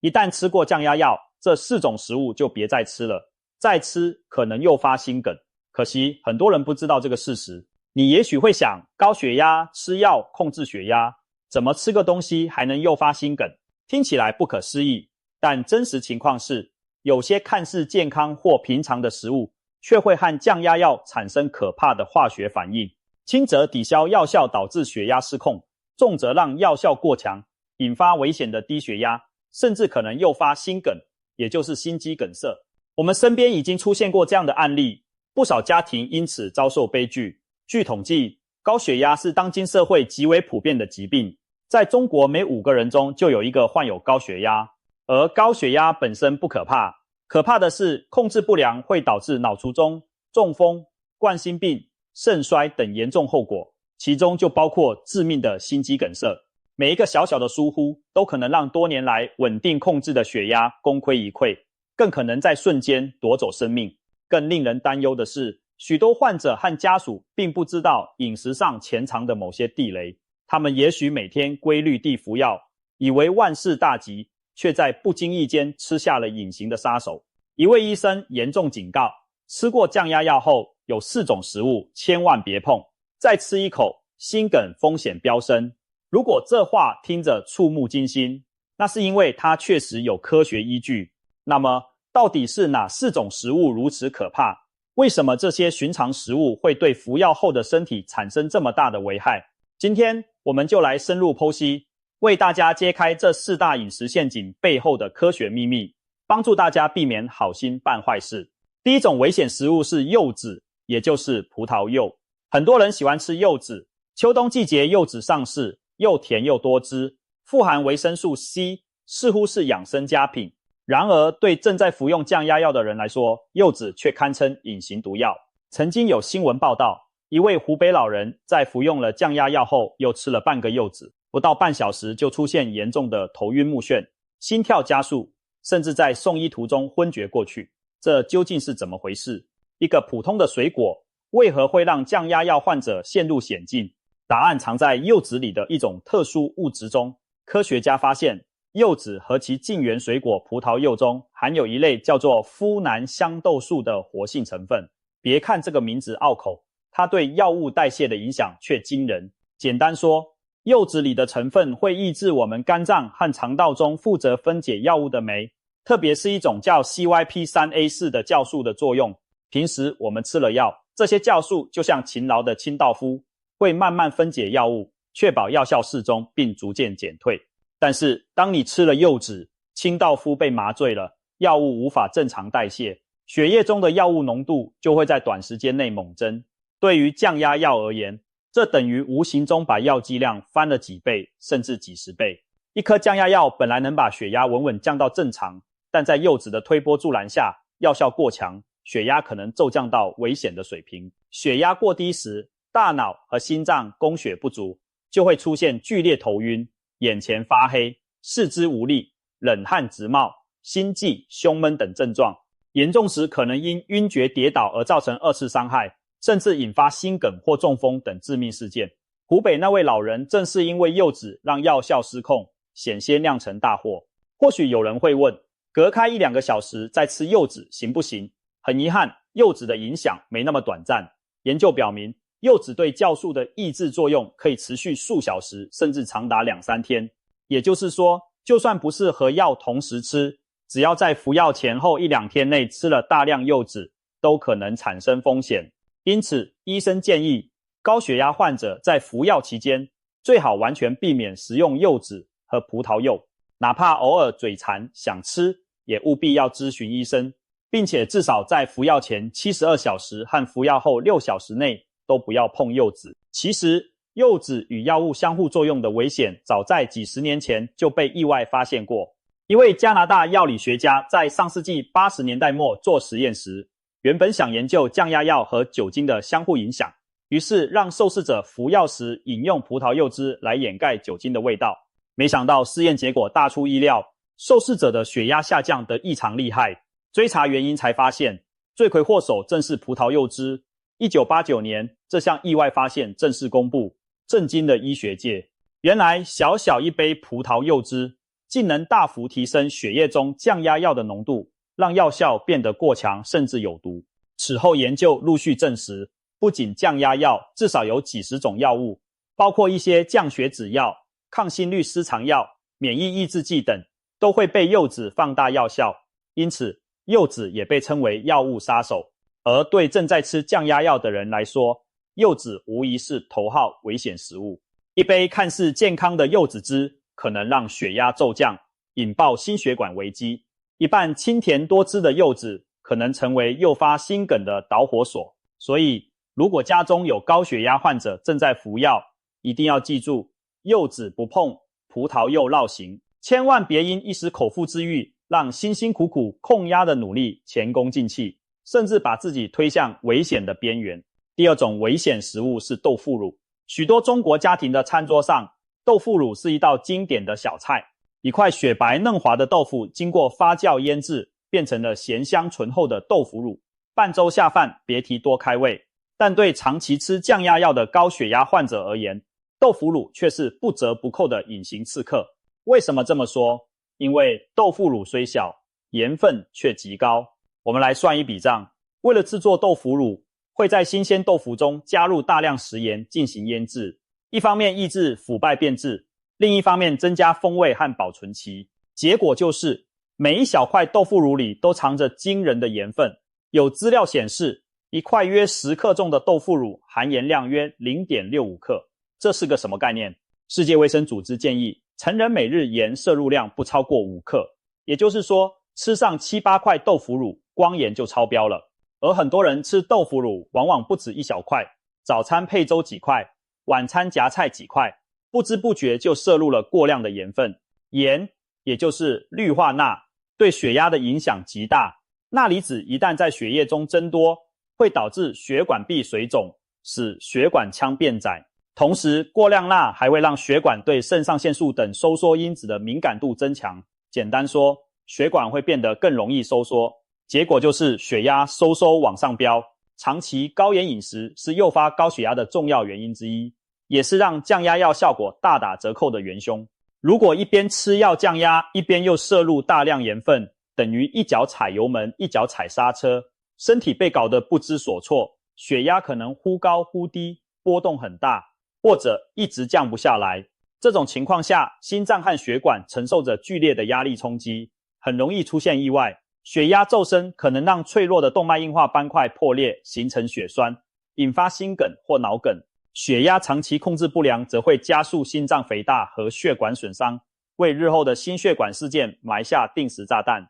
一旦吃过降压药，这4种食物就别再吃了，再吃可能诱发心梗。可惜很多人不知道这个事实。你也许会想，高血压吃药控制血压，怎么吃个东西还能诱发心梗？听起来不可思议，但真实情况是，有些看似健康或平常的食物，却会和降压药产生可怕的化学反应，轻则抵消药效导致血压失控，重则让药效过强，引发危险的低血压，甚至可能诱发心梗，也就是心肌梗塞。我们身边已经出现过这样的案例，不少家庭因此遭受悲剧。据统计，高血压是当今社会极为普遍的疾病，在中国每5个人中就有1个患有高血压。而高血压本身不可怕，可怕的是控制不良会导致脑卒中、中风、冠心病、肾衰等严重后果，其中就包括致命的心肌梗塞。每一个小小的疏忽都可能让多年来稳定控制的血压功亏一篑，更可能在瞬间夺走生命。更令人担忧的是，许多患者和家属并不知道饮食上潜藏的某些地雷，他们也许每天规律地服药，以为万事大吉，却在不经意间吃下了隐形的杀手。一位医生严重警告，吃过降压药后，有4种食物千万别碰，再吃一口，心梗风险飙升。如果这话听着触目惊心，那是因为它确实有科学依据。那么，到底是哪4种食物如此可怕？为什么这些寻常食物会对服药后的身体产生这么大的危害？今天我们就来深入剖析，为大家揭开这4大饮食陷阱背后的科学秘密，帮助大家避免好心办坏事。第一种危险食物是柚子，也就是葡萄柚。很多人喜欢吃柚子，秋冬季节柚子上市，又甜又多汁，富含维生素 C， 似乎是养生佳品。然而，对正在服用降压药的人来说，柚子却堪称隐形毒药。曾经有新闻报道，一位湖北老人在服用了降压药后，又吃了半个柚子，不到半小时就出现严重的头晕目眩、心跳加速，甚至在送医途中昏厥过去。这究竟是怎么回事？一个普通的水果，为何会让降压药患者陷入险境？答案藏在柚子里的一种特殊物质中。科学家发现，柚子和其近缘水果葡萄柚中含有一类叫做呋喃香豆素的活性成分。别看这个名字拗口，它对药物代谢的影响却惊人。简单说，柚子里的成分会抑制我们肝脏和肠道中负责分解药物的酶，特别是一种叫 CYP3A4 的酵素的作用。平时我们吃了药，这些酵素就像勤劳的清道夫，会慢慢分解药物，确保药效适中并逐渐减退。但是当你吃了柚子，清道夫被麻醉了，药物无法正常代谢，血液中的药物浓度就会在短时间内猛增。对于降压药而言，这等于无形中把药剂量翻了几倍，甚至几十倍。一颗降压药本来能把血压稳稳降到正常，但在柚子的推波助澜下，药效过强，血压可能骤降到危险的水平。血压过低时，大脑和心脏供血不足，就会出现剧烈头晕、眼前发黑、四肢无力、冷汗直冒、心悸、胸闷等症状。严重时可能因晕厥跌倒而造成2次伤害，甚至引发心梗或中风等致命事件。湖北那位老人正是因为柚子让药效失控，险些酿成大祸。或许有人会问，隔开1-2个小时再吃柚子行不行？很遗憾，柚子的影响没那么短暂。研究表明，柚子对酵素的抑制作用可以持续数小时，甚至长达2-3天。也就是说，就算不是和药同时吃，只要在服药前后1-2天内吃了大量柚子，都可能产生风险。因此，医生建议高血压患者在服药期间，最好完全避免食用柚子和葡萄柚，哪怕偶尔嘴馋想吃，也务必要咨询医生，并且至少在服药前72小时和服药后6小时内都不要碰柚子。其实，柚子与药物相互作用的危险早在几十年前就被意外发现过。一位加拿大药理学家在上世纪80年代末做实验时，原本想研究降压药和酒精的相互影响，于是让受试者服药时饮用葡萄柚汁来掩盖酒精的味道。没想到试验结果大出意料，受试者的血压下降得异常厉害。追查原因才发现，罪魁祸首正是葡萄柚汁。1989年，这项意外发现正式公布，震惊了医学界。原来小小一杯葡萄柚汁竟能大幅提升血液中降压药的浓度，让药效变得过强甚至有毒。此后研究陆续证实，不仅降压药，至少有几十种药物，包括一些降血脂药、抗心律失常药、免疫抑制剂等，都会被柚子放大药效，因此柚子也被称为药物杀手。而对正在吃降压药的人来说，柚子无疑是头号危险食物。一杯看似健康的柚子汁，可能让血压骤降，引爆心血管危机。一半清甜多汁的柚子，可能成为诱发心梗的导火索。所以，如果家中有高血压患者正在服药，一定要记住，柚子不碰，葡萄柚绕行，千万别因一时口腹之欲，让辛辛苦苦控压的努力前功尽弃，甚至把自己推向危险的边缘。第二种危险食物是豆腐乳。许多中国家庭的餐桌上，豆腐乳是一道经典的小菜。一块雪白嫩滑的豆腐经过发酵腌制，变成了咸香醇厚的豆腐乳，半粥下饭，别提多开胃。但对长期吃降压药的高血压患者而言，豆腐乳却是不折不扣的隐形刺客。为什么这么说？因为豆腐乳虽小，盐分却极高。我们来算一笔账，为了制作豆腐乳，会在新鲜豆腐中加入大量食盐进行腌制，一方面抑制腐败变质，另一方面增加风味和保存期。结果就是每一小块豆腐乳里都藏着惊人的盐分。有资料显示，一块约10克重的豆腐乳含盐量约 0.65 克。这是个什么概念？世界卫生组织建议成人每日盐摄入量不超过5克，也就是说，吃上7-8块豆腐乳，光盐就超标了。而很多人吃豆腐乳往往不止一小块，早餐配粥几块，晚餐夹菜几块，不知不觉就摄入了过量的盐分。盐，也就是氯化钠，对血压的影响极大。钠离子一旦在血液中增多，会导致血管壁水肿，使血管腔变窄。同时，过量钠还会让血管对肾上腺素等收缩因子的敏感度增强。简单说，血管会变得更容易收缩，结果就是血压收往上飙。长期高盐饮食是诱发高血压的重要原因之一，也是让降压药效果大打折扣的元凶。如果一边吃药降压，一边又摄入大量盐分，等于一脚踩油门，一脚踩刹车，身体被搞得不知所措，血压可能忽高忽低，波动很大，或者一直降不下来。这种情况下，心脏和血管承受着剧烈的压力冲击，很容易出现意外。血压骤升可能让脆弱的动脉硬化斑块破裂，形成血栓，引发心梗或脑梗。血压长期控制不良则会加速心脏肥大和血管损伤，为日后的心血管事件埋下定时炸弹。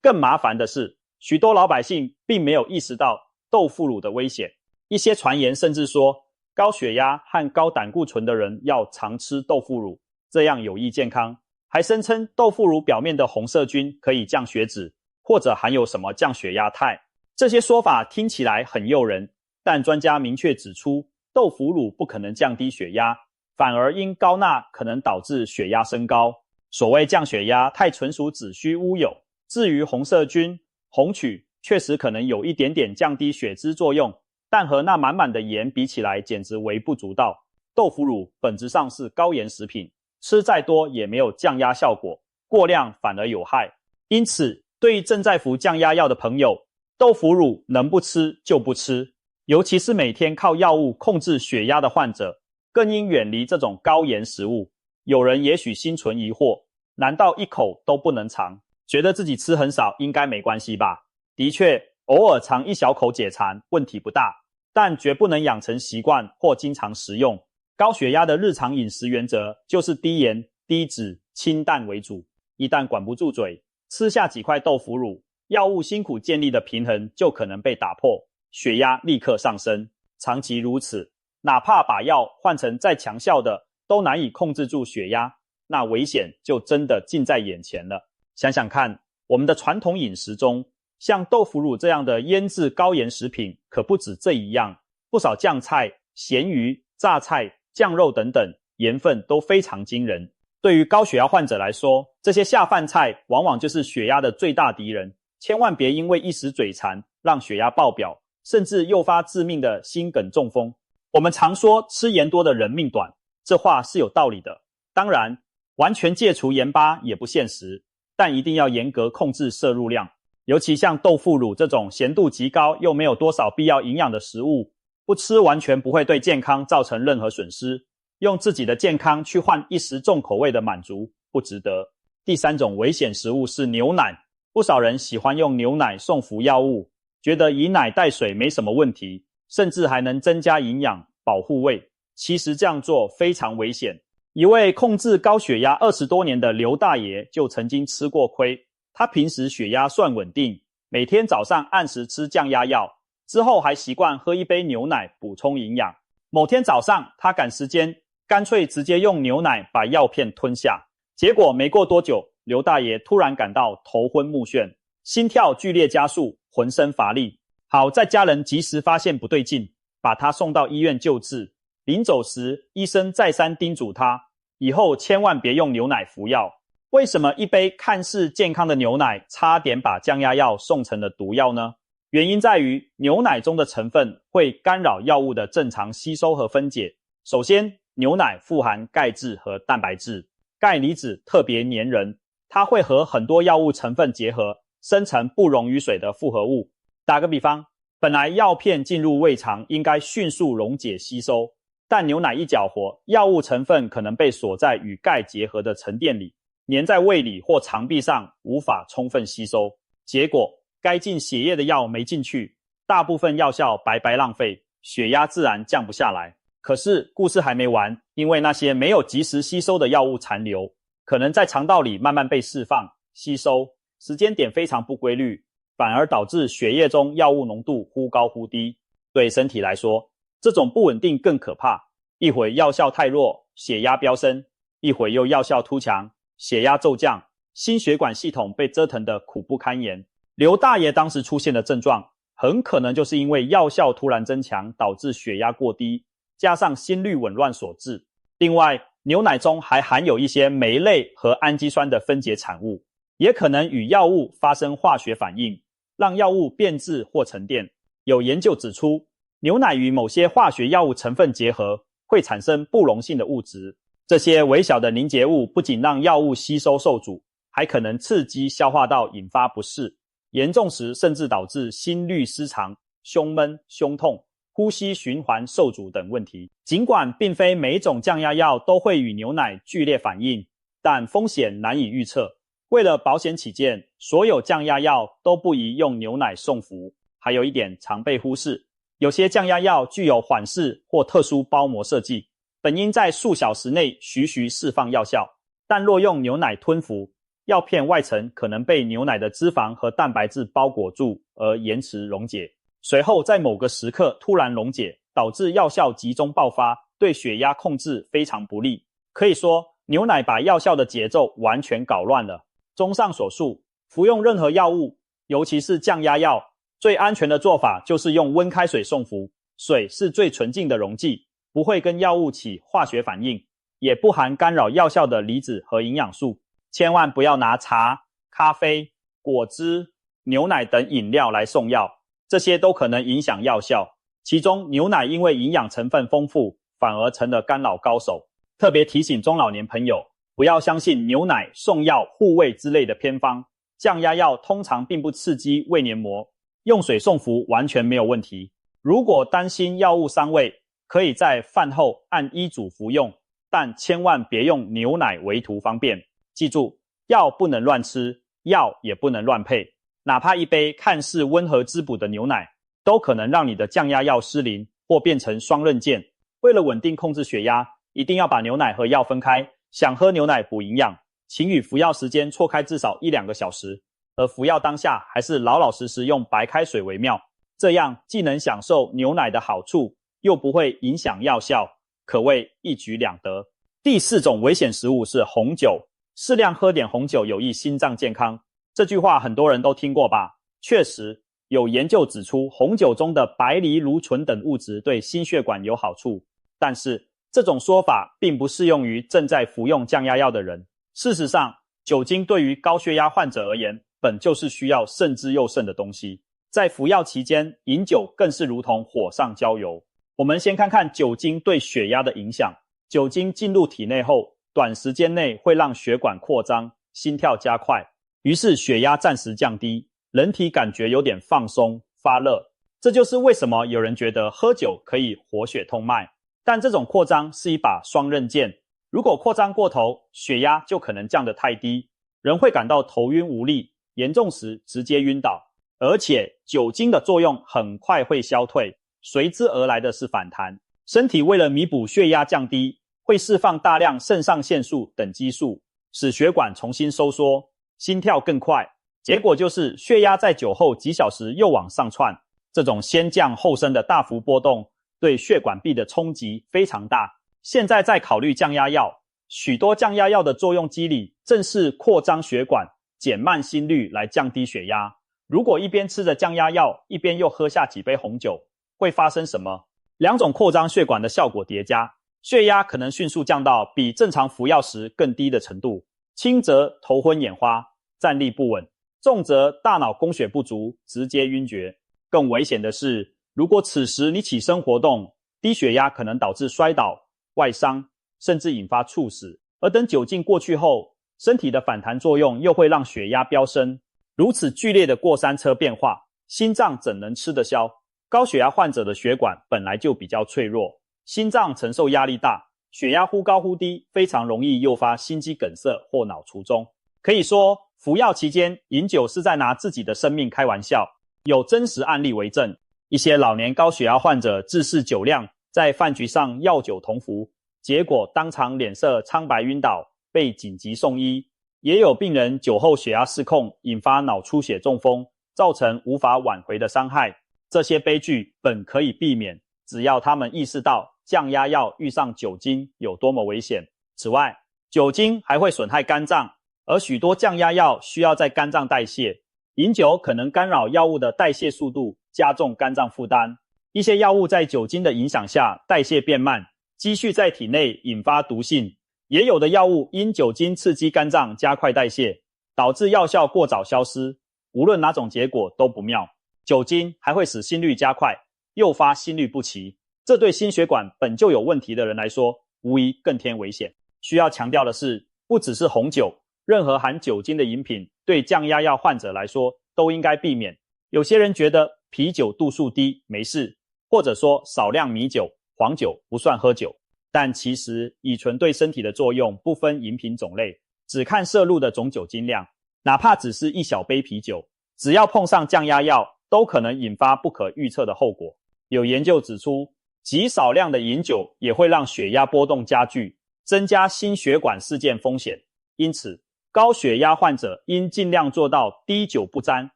更麻烦的是，许多老百姓并没有意识到豆腐乳的危险。一些传言甚至说，高血压和高胆固醇的人要常吃豆腐乳，这样有益健康。还声称豆腐乳表面的红色菌可以降血脂，或者含有什么降血压肽。这些说法听起来很诱人，但专家明确指出，豆腐乳不可能降低血压，反而因高钠可能导致血压升高。所谓降血压，太纯属子虚乌有。至于红色菌、红曲，确实可能有一点点降低血脂作用，但和那满满的盐比起来，简直微不足道。豆腐乳本质上是高盐食品，吃再多也没有降压效果，过量反而有害。因此，对于正在服降压药的朋友，豆腐乳能不吃就不吃，尤其是每天靠药物控制血压的患者，更应远离这种高盐食物。有人也许心存疑惑，难道一口都不能尝？觉得自己吃很少，应该没关系吧？的确，偶尔尝一小口解馋，问题不大，但绝不能养成习惯或经常食用。高血压的日常饮食原则就是低盐、低脂、清淡为主。一旦管不住嘴，吃下几块豆腐乳，药物辛苦建立的平衡就可能被打破，血压立刻上升。长期如此，哪怕把药换成再强效的，都难以控制住血压，那危险就真的近在眼前了。想想看，我们的传统饮食中，像豆腐乳这样的腌制高盐食品可不止这一样，不少酱菜、咸鱼、榨菜、酱肉等等，盐分都非常惊人。对于高血压患者来说，这些下饭菜往往就是血压的最大敌人，千万别因为一时嘴馋让血压爆表，甚至诱发致命的心梗中风。我们常说吃盐多的人命短，这话是有道理的。当然，完全戒除盐巴也不现实，但一定要严格控制摄入量。尤其像豆腐乳这种咸度极高又没有多少必要营养的食物，不吃完全不会对健康造成任何损失，用自己的健康去换一时重口味的满足，不值得。第三种危险食物是牛奶，不少人喜欢用牛奶送服药物，觉得以奶代水没什么问题，甚至还能增加营养，保护胃。其实这样做非常危险。一位控制高血压20多年的刘大爷就曾经吃过亏。他平时血压算稳定，每天早上按时吃降压药，之后还习惯喝一杯牛奶补充营养。某天早上他赶时间，干脆直接用牛奶把药片吞下。结果没过多久，刘大爷突然感到头昏目眩，心跳剧烈加速，浑身乏力。好在家人及时发现不对劲，把他送到医院救治。临走时，医生再三叮嘱他，以后千万别用牛奶服药。为什么一杯看似健康的牛奶差点把降压药送成了毒药呢？原因在于牛奶中的成分会干扰药物的正常吸收和分解。首先，牛奶富含钙质和蛋白质，钙离子特别粘人，它会和很多药物成分结合，生成不溶于水的复合物。打个比方，本来药片进入胃肠应该迅速溶解吸收，但牛奶一搅和，药物成分可能被锁在与钙结合的沉淀里，粘在胃里或肠壁上，无法充分吸收。结果该进血液的药没进去，大部分药效白白浪费，血压自然降不下来。可是故事还没完，因为那些没有及时吸收的药物残留，可能在肠道里慢慢被释放吸收，时间点非常不规律，反而导致血液中药物浓度忽高忽低。对身体来说，这种不稳定更可怕，一会药效太弱，血压飙升，一会又药效突强，血压骤降，心血管系统被折腾得苦不堪言。刘大爷当时出现的症状，很可能就是因为药效突然增强，导致血压过低，加上心律紊乱所致。另外，牛奶中还含有一些酶类和氨基酸的分解产物，也可能与药物发生化学反应，让药物变质或沉淀。有研究指出，牛奶与某些化学药物成分结合，会产生不溶性的物质。这些微小的凝结物不仅让药物吸收受阻，还可能刺激消化道引发不适，严重时甚至导致心律失常、胸闷、胸痛、呼吸循环受阻等问题。尽管并非每种降压药都会与牛奶剧烈反应，但风险难以预测。为了保险起见，所有降压药都不宜用牛奶送服。还有一点常被忽视，有些降压药具有缓释或特殊包膜设计，本应在数小时内徐徐释放药效，但若用牛奶吞服，药片外层可能被牛奶的脂肪和蛋白质包裹住而延迟溶解，随后在某个时刻突然溶解，导致药效集中爆发，对血压控制非常不利。可以说，牛奶把药效的节奏完全搞乱了。综上所述，服用任何药物，尤其是降压药，最安全的做法就是用温开水送服。水是最纯净的溶剂，不会跟药物起化学反应，也不含干扰药效的离子和营养素。千万不要拿茶、咖啡、果汁、牛奶等饮料来送药，这些都可能影响药效。其中牛奶因为营养成分丰富，反而成了干扰高手。特别提醒中老年朋友，不要相信牛奶、送药、护胃之类的偏方，降压药通常并不刺激胃黏膜，用水送服完全没有问题。如果担心药物伤胃，可以在饭后按医嘱服用，但千万别用牛奶为图方便。记住，药不能乱吃，药也不能乱配，哪怕一杯看似温和滋补的牛奶，都可能让你的降压药失灵或变成双刃剑。为了稳定控制血压，一定要把牛奶和药分开，想喝牛奶补营养，请与服药时间错开至少1-2个小时，而服药当下还是老老实实用白开水为妙，这样既能享受牛奶的好处，又不会影响药效，可谓一举两得。第4种危险食物是红酒，适量喝点红酒有益心脏健康。这句话很多人都听过吧？确实，有研究指出红酒中的白藜芦醇等物质对心血管有好处，但是这种说法并不适用于正在服用降压药的人。事实上，酒精对于高血压患者而言，本就是需要慎之又慎的东西。在服药期间，饮酒更是如同火上浇油。我们先看看酒精对血压的影响。酒精进入体内后，短时间内会让血管扩张，心跳加快，于是血压暂时降低，人体感觉有点放松、发热。这就是为什么有人觉得喝酒可以活血通脉。但这种扩张是一把双刃剑，如果扩张过头，血压就可能降得太低，人会感到头晕无力，严重时直接晕倒。而且酒精的作用很快会消退，随之而来的是反弹。身体为了弥补血压降低，会释放大量肾上腺素等激素，使血管重新收缩，心跳更快。结果就是血压在酒后几小时又往上窜。这种先降后升的大幅波动对血管壁的冲击非常大。现在在考虑降压药，许多降压药的作用机理正是扩张血管、减慢心率来降低血压。如果一边吃着降压药，一边又喝下几杯红酒，会发生什么？两种扩张血管的效果叠加，血压可能迅速降到比正常服药时更低的程度，轻则头昏眼花、站立不稳，重则大脑供血不足，直接晕厥。更危险的是，如果此时你起身活动，低血压可能导致摔倒、外伤，甚至引发猝死。而等酒劲过去后，身体的反弹作用又会让血压飙升。如此剧烈的过山车变化，心脏怎能吃得消？高血压患者的血管本来就比较脆弱，心脏承受压力大，血压忽高忽低，非常容易诱发心肌梗塞或脑卒中。可以说，服药期间饮酒是在拿自己的生命开玩笑。有真实案例为证，一些老年高血压患者自恃酒量，在饭局上药酒同服，结果当场脸色苍白晕倒，被紧急送医。也有病人酒后血压失控，引发脑出血中风，造成无法挽回的伤害。这些悲剧本可以避免，只要他们意识到降压药遇上酒精有多么危险。此外，酒精还会损害肝脏，而许多降压药需要在肝脏代谢，饮酒可能干扰药物的代谢速度，加重肝脏负担。一些药物在酒精的影响下代谢变慢，积蓄在体内引发毒性。也有的药物因酒精刺激肝脏加快代谢，导致药效过早消失。无论哪种结果都不妙。酒精还会使心率加快，诱发心律不齐，这对心血管本就有问题的人来说，无疑更添危险。需要强调的是，不只是红酒，任何含酒精的饮品对降压药患者来说都应该避免。有些人觉得啤酒度数低没事，或者说少量米酒、黄酒不算喝酒，但其实乙醇对身体的作用不分饮品种类，只看摄入的总酒精量。哪怕只是一小杯啤酒，只要碰上降压药，都可能引发不可预测的后果。有研究指出，极少量的饮酒也会让血压波动加剧，增加心血管事件风险。因此，高血压患者应尽量做到滴酒不沾。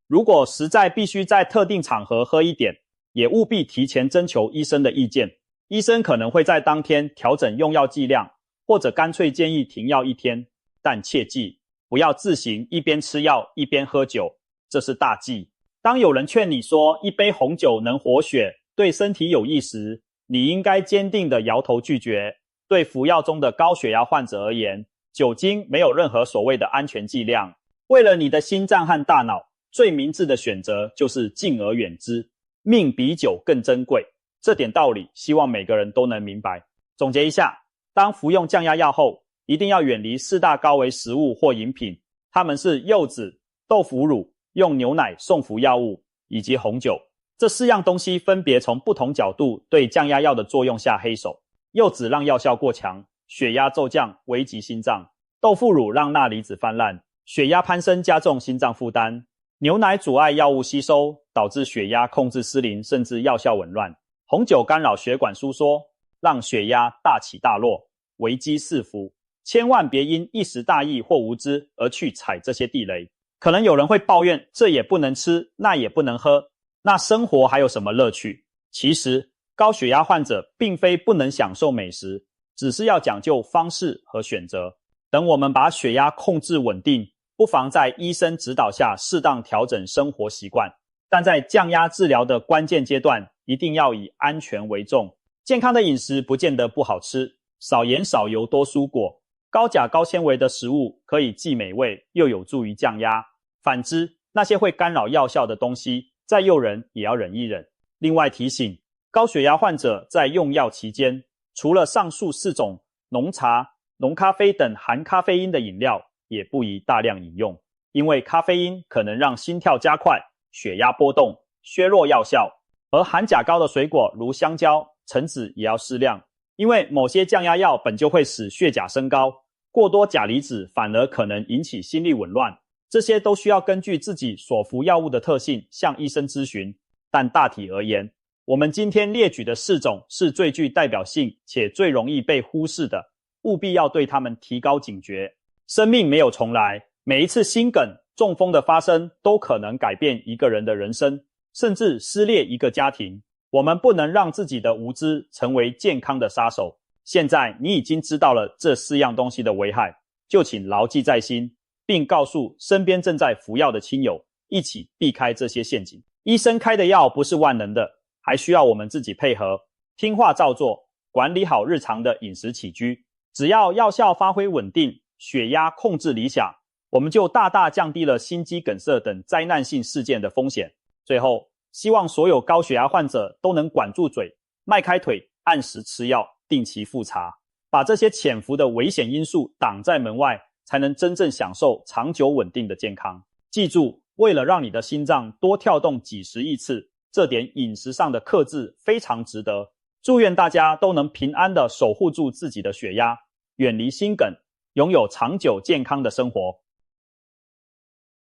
如果实在必须在特定场合喝一点，也务必提前征求医生的意见。医生可能会在当天调整用药剂量，或者干脆建议停药1天。但切记，不要自行一边吃药一边喝酒，这是大忌。当有人劝你说一杯红酒能活血，对身体有益时，你应该坚定地摇头拒绝。对服药中的高血压患者而言，酒精没有任何所谓的安全剂量。为了你的心脏和大脑，最明智的选择就是敬而远之。命比酒更珍贵，这点道理希望每个人都能明白。总结一下，当服用降压药后，一定要远离4大高危食物或饮品，它们是柚子、豆腐乳、用牛奶送服药物以及红酒。这4样东西分别从不同角度对降压药的作用下黑手。柚子让药效过强，血压骤降，危及心脏；豆腐乳让钠离子泛滥，血压攀升，加重心脏负担；牛奶阻碍药物吸收，导致血压控制失灵，甚至药效紊乱；红酒干扰血管收缩，让血压大起大落，危机四伏。千万别因一时大意或无知而去踩这些地雷。可能有人会抱怨，这也不能吃，那也不能喝，那生活还有什么乐趣？其实，高血压患者并非不能享受美食，只是要讲究方式和选择。等我们把血压控制稳定，不妨在医生指导下适当调整生活习惯。但在降压治疗的关键阶段，一定要以安全为重。健康的饮食不见得不好吃，少盐少油多蔬果，高钾高纤维的食物可以既美味又有助于降压。反之，那些会干扰药效的东西，再诱人也要忍一忍。另外提醒，高血压患者在用药期间，除了上述4种浓茶、浓咖啡等含咖啡因的饮料也不宜大量饮用，因为咖啡因可能让心跳加快、血压波动，削弱药效。而含钾高的水果如香蕉、橙子也要适量，因为某些降压药本就会使血钾升高，过多钾离子反而可能引起心律紊乱。这些都需要根据自己所服药物的特性向医生咨询，但大体而言，我们今天列举的4种是最具代表性且最容易被忽视的，务必要对它们提高警觉。生命没有重来，每一次心梗、中风的发生都可能改变一个人的人生，甚至撕裂一个家庭。我们不能让自己的无知成为健康的杀手。现在你已经知道了这4样东西的危害，就请牢记在心，并告诉身边正在服药的亲友，一起避开这些陷阱。医生开的药不是万能的，还需要我们自己配合，听话照做，管理好日常的饮食起居。只要药效发挥稳定，血压控制理想，我们就大大降低了心肌梗塞等灾难性事件的风险。最后，希望所有高血压患者都能管住嘴，迈开腿，按时吃药，定期复查，把这些潜伏的危险因素挡在门外，才能真正享受长久稳定的健康。记住，为了让你的心脏多跳动几十亿次，这点饮食上的克制非常值得。祝愿大家都能平安地守护住自己的血压，远离心梗，拥有长久健康的生活。